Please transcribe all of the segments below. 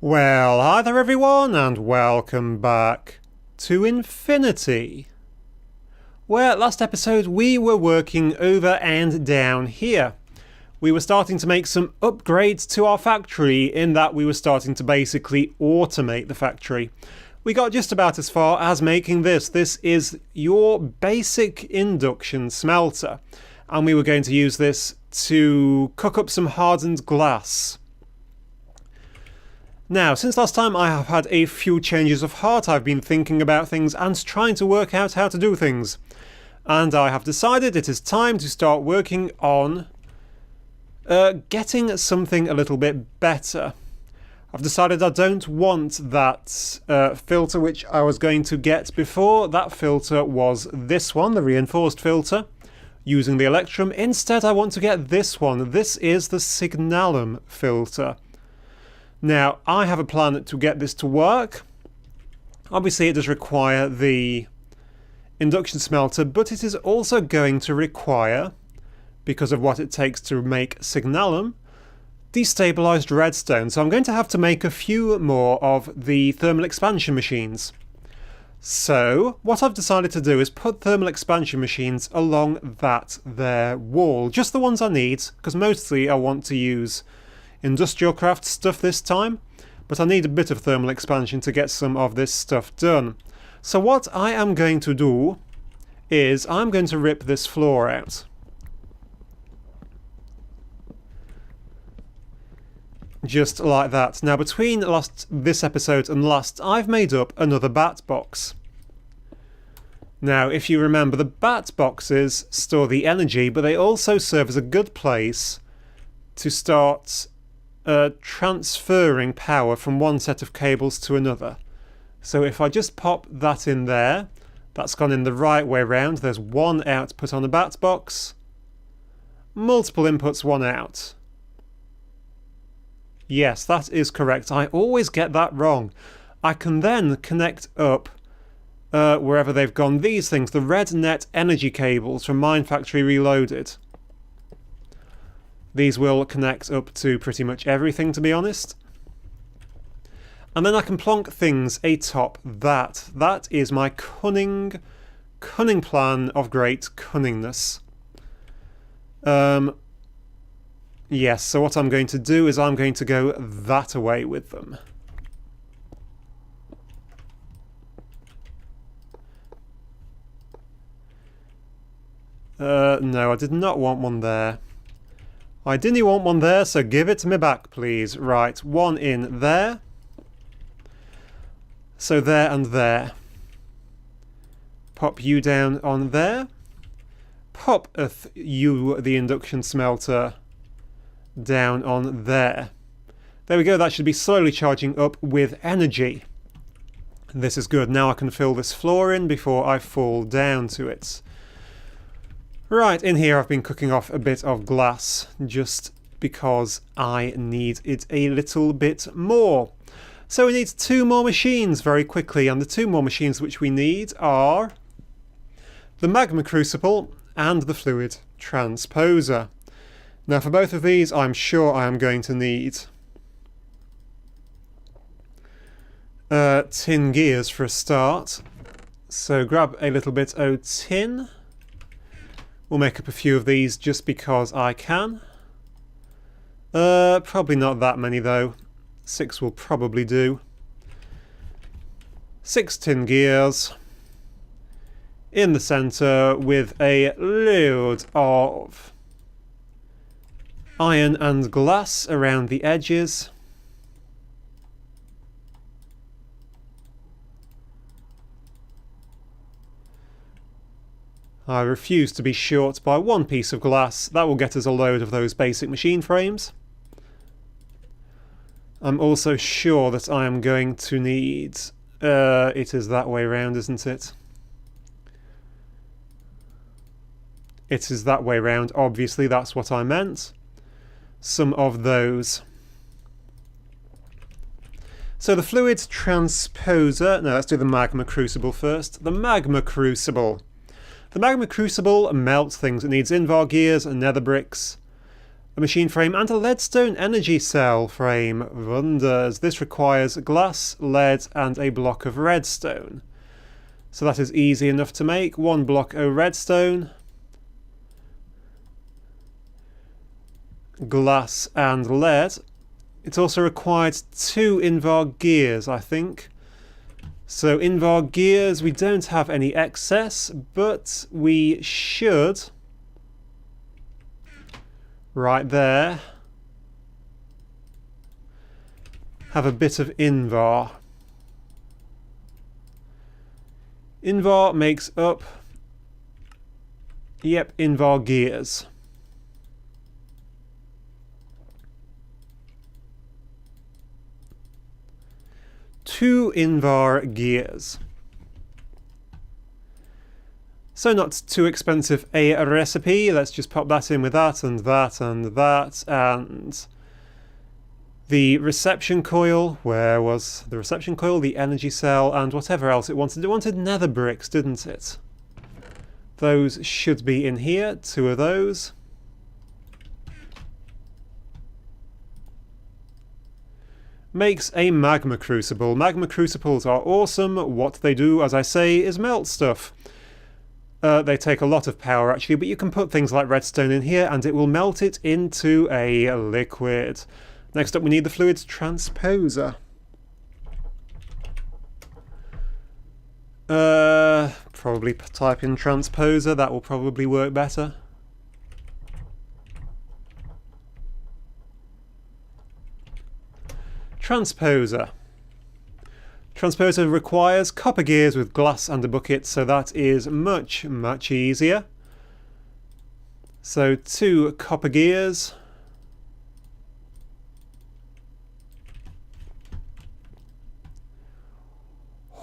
Well, hi there everyone, and welcome back to Infinity. Where last episode we were working over and down here. We were starting to make some upgrades to our factory in that we were starting to basically automate the factory. We got just about as far as making this. This is your basic induction smelter, and we were going to use this to cook up some hardened glass. Now, since last time I have had a few changes of heart. I've been thinking about things and trying to work out how to do things. And I have decided it is time to start working on getting something a little bit better. I've decided I don't want that filter which I was going to get before. That filter was this one, the reinforced filter, using the Electrum. Instead, I want to get this one. This is the Signalum filter. Now, I have a plan to get this to work. Obviously, it does require the induction smelter, but it is also going to require, because of what it takes to make Signalum, destabilized redstone. So I'm going to have to make a few more of the thermal expansion machines. So what I've decided to do is put thermal expansion machines along that there wall. Just the ones I need, because mostly I want to use industrial craft stuff this time, but I need a bit of thermal expansion to get some of this stuff done. So what I am going to do is I'm going to rip this floor out. Just like that. Now, between this episode and last, I've made up another bat box. Now, if you remember, the bat boxes store the energy, but they also serve as a good place to start transferring power from one set of cables to another. So if I just pop that in there, that's gone in the right way round. There's one output on the bat box, multiple inputs, one out. Yes, that is correct. I always get that wrong. I can then connect up wherever they've gone these things, the red net energy cables from Mine Factory Reloaded. These will connect up to pretty much everything, to be honest. And then I can plonk things atop that. That is my cunning plan of great cunningness. Yes, so what I'm going to do is I'm going to go that way with them. No, I did not want one there. I didn't want one there, so give it to me back, please. Right, one in there. So there and there. Pop you down on there. Pop you, the induction smelter, down on there. There we go, that should be slowly charging up with energy. This is good. Now I can fill this floor in before I fall down to it. Right, in here I've been cooking off a bit of glass just because I need it a little bit more. So we need two more machines very quickly, and the two more machines which we need are the magma crucible and the fluid transposer. Now for both of these I'm sure I am going to need tin gears for a start. So grab a little bit of tin. We'll make up a few of these just because I can. Probably not that many though. 6 will probably do. 6 tin gears in the centre with a load of iron and glass around the edges. I refuse to be short by one piece of glass. That will get us a load of those basic machine frames. I'm also sure that I am going to need... it is that way round, isn't it? It is that way round, obviously, that's what I meant. Some of those. So the fluid transposer... No, let's do the magma crucible first. The magma crucible. The magma crucible melts things. It needs invar gears and nether bricks. a machine frame and a leadstone energy cell frame. Wonders. This requires glass, lead and a block of redstone. So that is easy enough to make. 1 block of redstone, glass and lead. It also required 2 Invar gears, I think. So Invar gears, we don't have any excess, but we should, right there, have a bit of Invar. Invar makes up, yep, Invar gears. Two Invar gears. So not too expensive a recipe. Let's just pop that in with that and that and that and the reception coil. Where was the reception coil? The energy cell and whatever else it wanted. It wanted nether bricks, didn't it? Those should be in here. 2 of those. Makes a magma crucible. Magma crucibles are awesome. What they do, as I say, is melt stuff. They take a lot of power actually, but you can put things like redstone in here and it will melt it into a liquid. Next up we need the fluids transposer. Probably type in transposer, that will probably work better. Transposer. Transposer requires copper gears with glass and a bucket, so that is much, much easier. So 2 copper gears.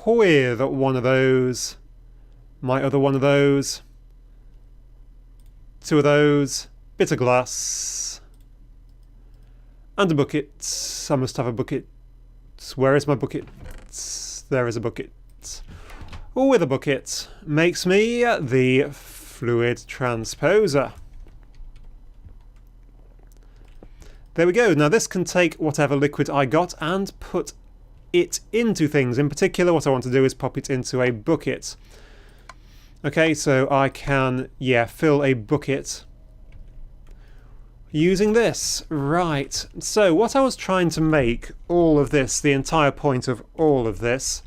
With 1 of those. My other 1 of those. 2 of those. Bit of glass. And a bucket. I must have a bucket. Where is my bucket? There is a bucket. With a bucket makes me the fluid transposer. There we go. Now this can take whatever liquid I got and put it into things. In particular, what I want to do is pop it into a bucket. Okay, so I can, fill a bucket using this. Right, so what I was trying to make, all of this, the entire point of all of this,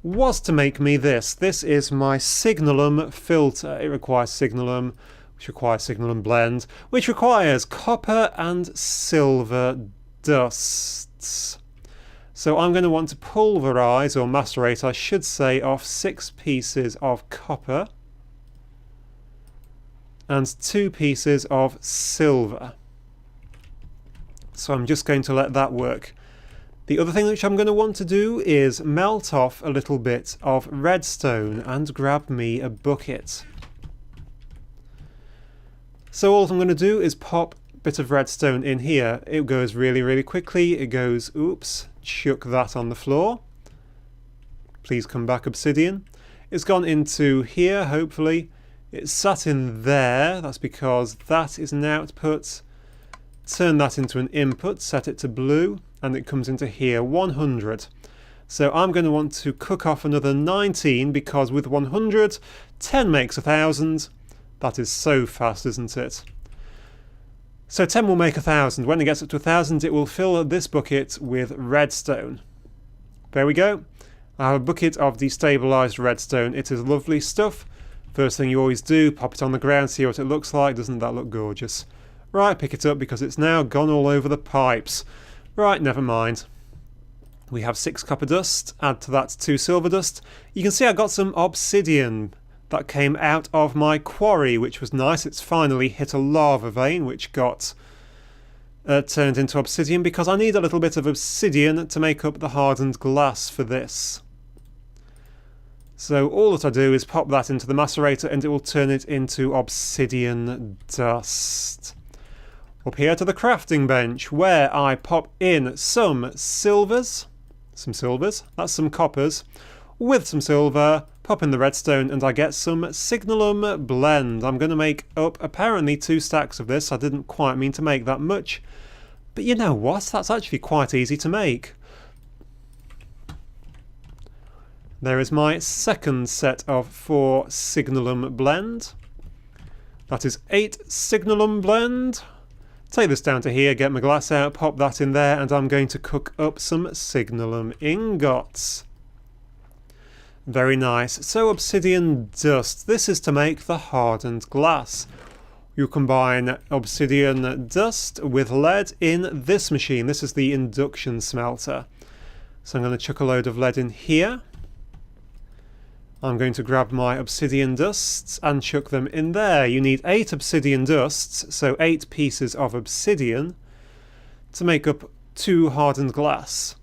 was to make me this. This is my signalum filter. It requires signalum, which requires signalum blend, which requires copper and silver dusts. So I'm going to want to pulverize, or macerate I should say, off 6 pieces of copper and 2 pieces of silver. So I'm just going to let that work. The other thing which I'm going to want to do is melt off a little bit of redstone and grab me a bucket. So all I'm going to do is pop a bit of redstone in here. It goes really, really quickly. It goes, oops, chuck that on the floor. Please come back, obsidian. It's gone into here, hopefully. It's sat in there. That's because that is an output. Turn that into an input, set it to blue, and it comes into here, 100. So I'm going to want to cook off another 19 because with 100, 10 makes 1,000. That is so fast, isn't it? So 10 will make 1,000. When it gets up to 1,000, it will fill this bucket with redstone. There we go. I have a bucket of destabilized redstone. It is lovely stuff. First thing you always do, pop it on the ground, see what it looks like. Doesn't that look gorgeous? Right, pick it up because it's now gone all over the pipes. Right, never mind. We have 6 copper dust. Add to that 2 silver dust. You can see I got some obsidian that came out of my quarry, which was nice. It's finally hit a lava vein, which got turned into obsidian because I need a little bit of obsidian to make up the hardened glass for this. So all that I do is pop that into the macerator and it will turn it into obsidian dust. Up here to the crafting bench where I pop in some silvers, that's some coppers, with some silver, pop in the redstone, and I get some signalum blend. I'm going to make up apparently 2 stacks of this. I didn't quite mean to make that much, but you know what? That's actually quite easy to make. There is my second set of 4 signalum blend. That is 8 signalum blend. Take this down to here, get my glass out, pop that in there, and I'm going to cook up some signalum ingots. Very nice. So obsidian dust. This is to make the hardened glass. You combine obsidian dust with lead in this machine. This is the induction smelter. So I'm going to chuck a load of lead in here. I'm going to grab my obsidian dusts and chuck them in there. You need 8 obsidian dusts, so 8 pieces of obsidian, to make up 2 hardened glass.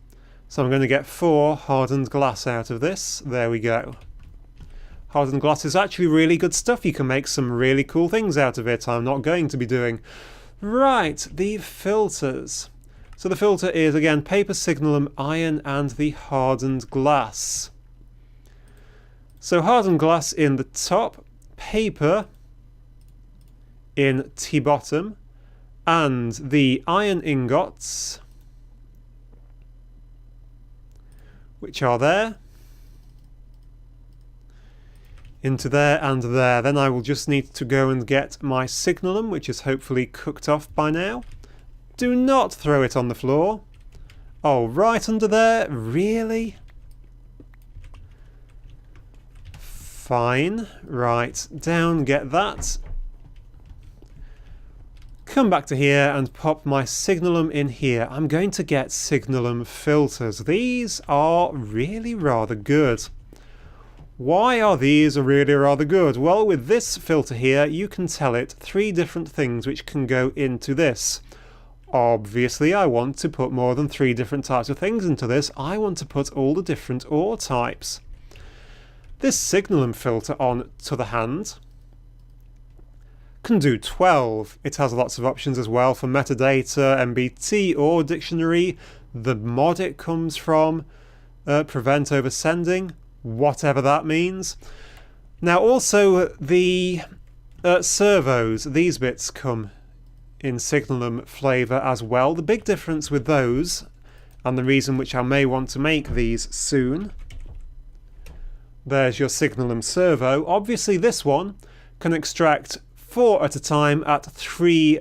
So I'm going to get 4 hardened glass out of this. There we go. Hardened glass is actually really good stuff. You can make some really cool things out of it. I'm not going to be doing. Right, the filters. So the filter is, again, paper, signalum, iron, and the hardened glass. So hardened glass in the top, paper in T-bottom, and the iron ingots, which are there, into there and there. Then I will just need to go and get my signalum, which is hopefully cooked off by now. Do not throw it on the floor. Oh, right under there? Really? Fine. Right, down, get that. Come back to here and pop my signalum in here. I'm going to get signalum filters. These are really rather good. Why are these really rather good? Well, with this filter here, you can tell it 3 different things which can go into this. Obviously, I want to put more than 3 different types of things into this. I want to put all the different ore types. This signalum filter, on to the hand, can do 12. It has lots of options as well for metadata, MBT, or dictionary, the mod it comes from, prevent oversending, whatever that means. Now also the servos, these bits come in signalum flavour as well. The big difference with those, and the reason which I may want to make these soon, there's your signalum servo. Obviously this one can extract 4 at a time at 3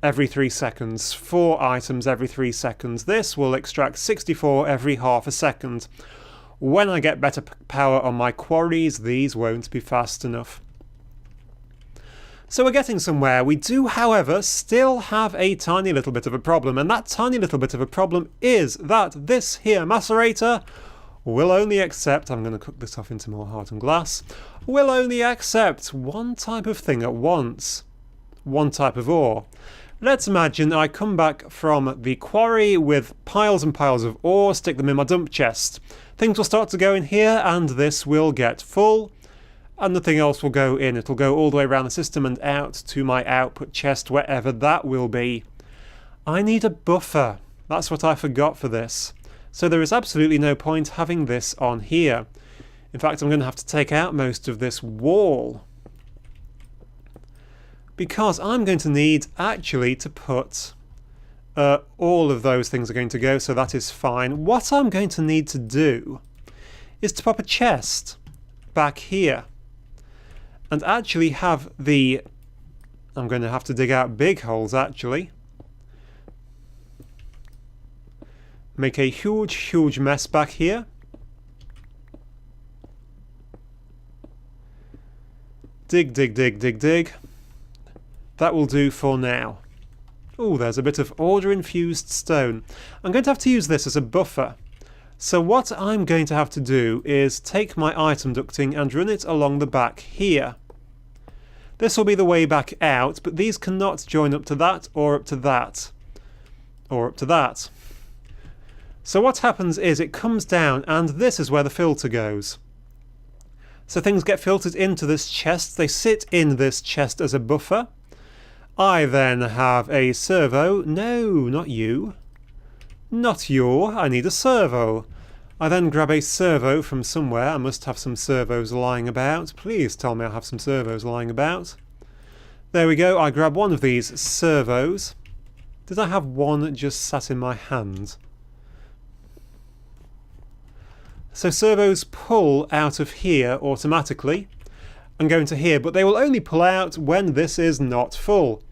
every 3 seconds. 4 items every 3 seconds. This will extract 64 every half a second. When I get better power on my quarries, these won't be fast enough. So we're getting somewhere. We do, however, still have a tiny little bit of a problem, and that tiny little bit of a problem is that this here macerator will only accept, I'm going to cook this off into more hardened glass, will only accept 1 type of thing at once. 1 type of ore. Let's imagine I come back from the quarry with piles and piles of ore, stick them in my dump chest. Things will start to go in here and this will get full, and nothing else will go in. It'll go all the way around the system and out to my output chest, wherever that will be. I need a buffer. That's what I forgot for this. So there is absolutely no point having this on here. In fact, I'm going to have to take out most of this wall, because I'm going to need actually to put all of those things are going to go, so that is fine. What I'm going to need to do is to pop a chest back here and actually have the... I'm going to have to dig out big holes actually. Make a huge mess back here. Dig, dig, dig, dig, dig. That will do for now. Oh, there's a bit of order-infused stone. I'm going to have to use this as a buffer. So what I'm going to have to do is take my item ducting and run it along the back here. This will be the way back out, but these cannot join up to that, or up to that, or up to that. So what happens is it comes down, and this is where the filter goes. So things get filtered into this chest. They sit in this chest as a buffer. I then have a servo. No, not you. Not you. I need a servo. I then grab a servo from somewhere. I must have some servos lying about. Please tell me I have some servos lying about. There we go. I grab one of these servos. Did I have one just sat in my hand? So servos pull out of here automatically and go into here, but they will only pull out when this is not full.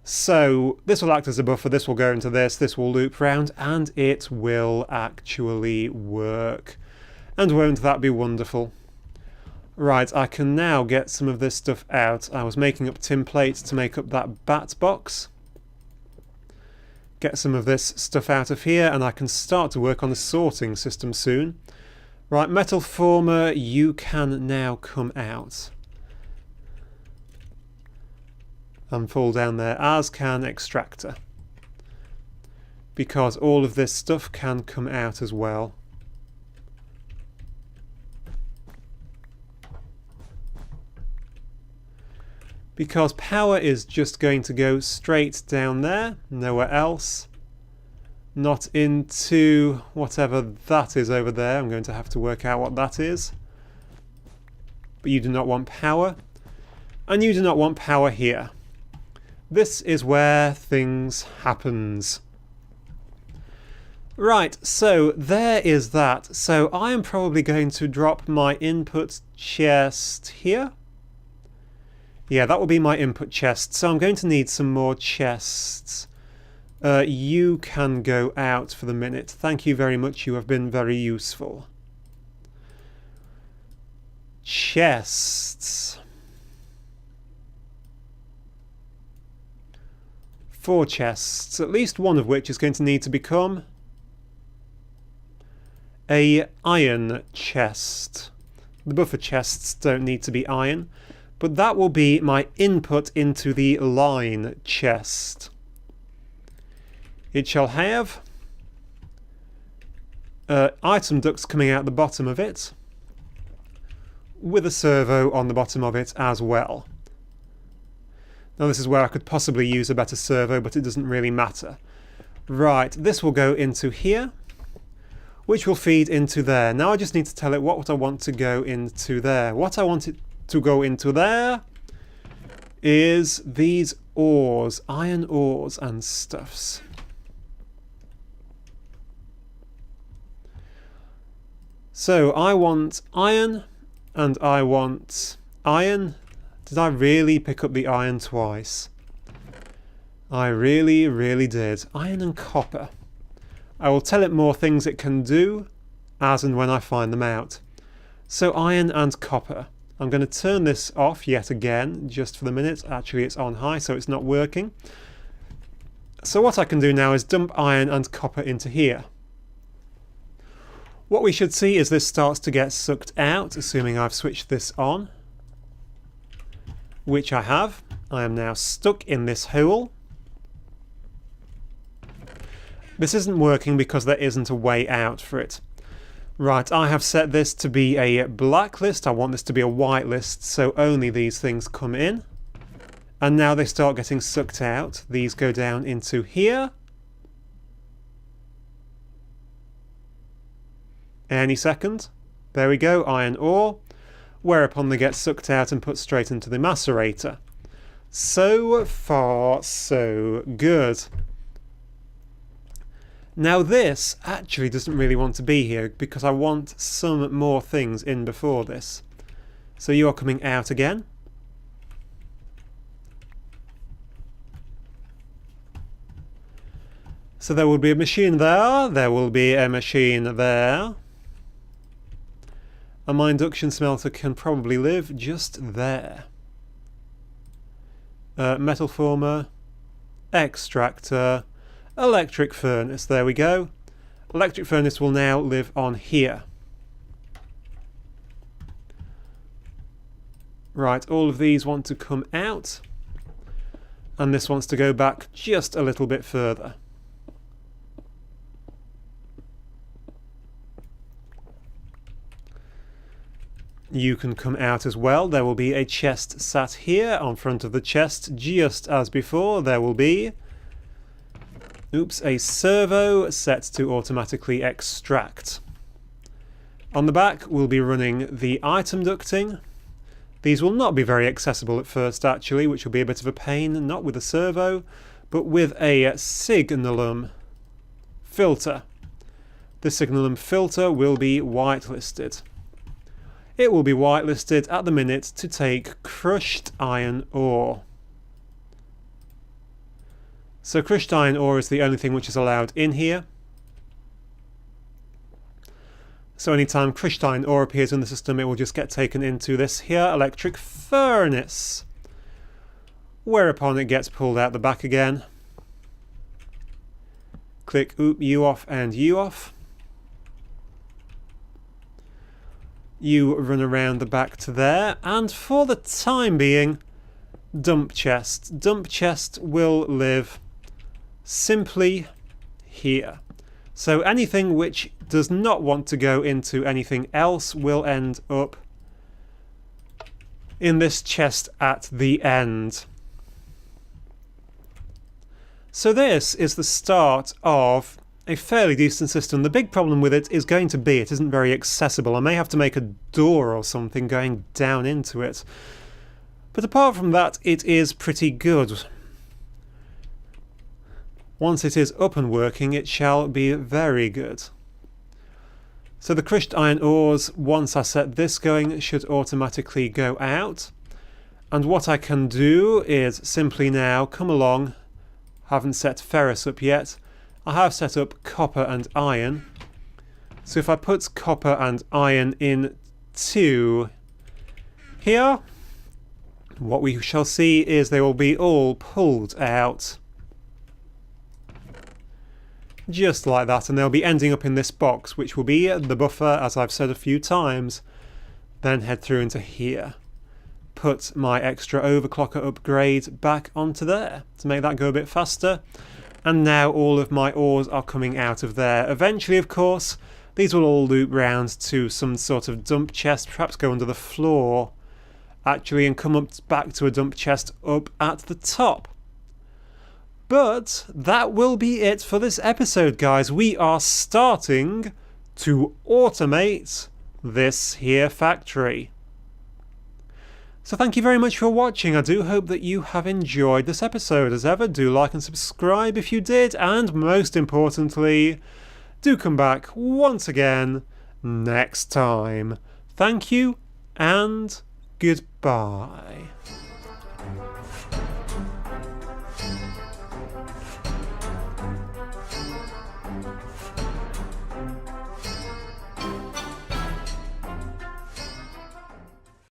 So this will act as a buffer, this will go into this will loop round, and it will actually work. And won't that be wonderful? Right, I can now get some of this stuff out. I was making up tin plates to make up that bat box. Get some of this stuff out of here, and I can start to work on the sorting system soon. Right, metal former, you can now come out. And fall down there, as can extractor. Because all of this stuff can come out as well. Because power is just going to go straight down there, nowhere else. Not into whatever that is over there. I'm going to have to work out what that is. But you do not want power. And you do not want power here. This is where things happens. Right, so there is that. So I am probably going to drop my input chest here. Yeah, that will be my input chest. So I'm going to need some more chests. You can go out for the minute. Thank you very much. You have been very useful. Chests. 4 chests, at least one of which is going to need to become a iron chest. The buffer chests don't need to be iron, but that will be my input into the line chest. It shall have item ducts coming out the bottom of it, with a servo on the bottom of it as well. Now this is where I could possibly use a better servo, but it doesn't really matter. Right, this will go into here, which will feed into there. Now I just need to tell it what I want to go into there. What I want it to go into there is these ores, iron ores and stuffs. So I want iron, and I want iron. Did I really pick up the iron twice? I really did. Iron and copper. I will tell it more things it can do as and when I find them out. So iron and copper. I'm going to turn this off yet again, just for the minute. Actually, it's on high, so it's not working. So what I can do now is dump iron and copper into here. What we should see is this starts to get sucked out, assuming I've switched this on. Which I have. I am now stuck in this hole. This isn't working because there isn't a way out for it. Right, I have set this to be a blacklist. I want this to be a whitelist, so only these things come in. And now they start getting sucked out. These go down into here. Any second. There we go, iron ore. Whereupon they get sucked out and put straight into the macerator. So far, so good. Now this actually doesn't really want to be here because I want some more things in before this. So you are coming out again. So there will be a machine there will be a machine there. And my induction smelter can probably live just there. Metal former, extractor, electric furnace, there we go. Electric furnace will now live on here. Right, all of these want to come out. And this wants to go back just a little bit further. You can come out as well. There will be a chest sat here on front of the chest, just as before. There will be, a servo set to automatically extract. On the back we'll be running the item ducting. These will not be very accessible at first actually, which will be a bit of a pain, not with a servo, but with a signalum filter. The signalum filter will be whitelisted. It will be whitelisted at the minute to take crushed iron ore. So crushed iron ore is the only thing which is allowed in here. So anytime crushed iron ore appears in the system, it will just get taken into this here electric furnace, whereupon it gets pulled out the back again. Click U off and U off. You run around the back to there, and for the time being, dump chest. Dump chest will live simply here. So anything which does not want to go into anything else will end up in this chest at the end. So this is the start of a fairly decent system. The big problem with it is going to be it isn't very accessible. I may have to make a door or something going down into it. But apart from that, it is pretty good. Once it is up and working, it shall be very good. So the crushed iron ores, once I set this going, should automatically go out. And what I can do is simply now come along. Haven't set ferrous up yet. I have set up copper and iron. So if I put copper and iron into here, what we shall see is they will be all pulled out. Just like that, and they'll be ending up in this box, which will be the buffer, as I've said a few times. Then head through into here. Put my extra overclocker upgrade back onto there to make that go a bit faster. And now all of my ores are coming out of there. Eventually, of course, these will all loop round to some sort of dump chest, perhaps go under the floor, actually, and come up back to a dump chest up at the top. But that will be it for this episode, guys. We are starting to automate this here factory. So thank you very much for watching. I do hope that you have enjoyed this episode. As ever, do like and subscribe if you did, and most importantly, do come back once again next time. Thank you and goodbye.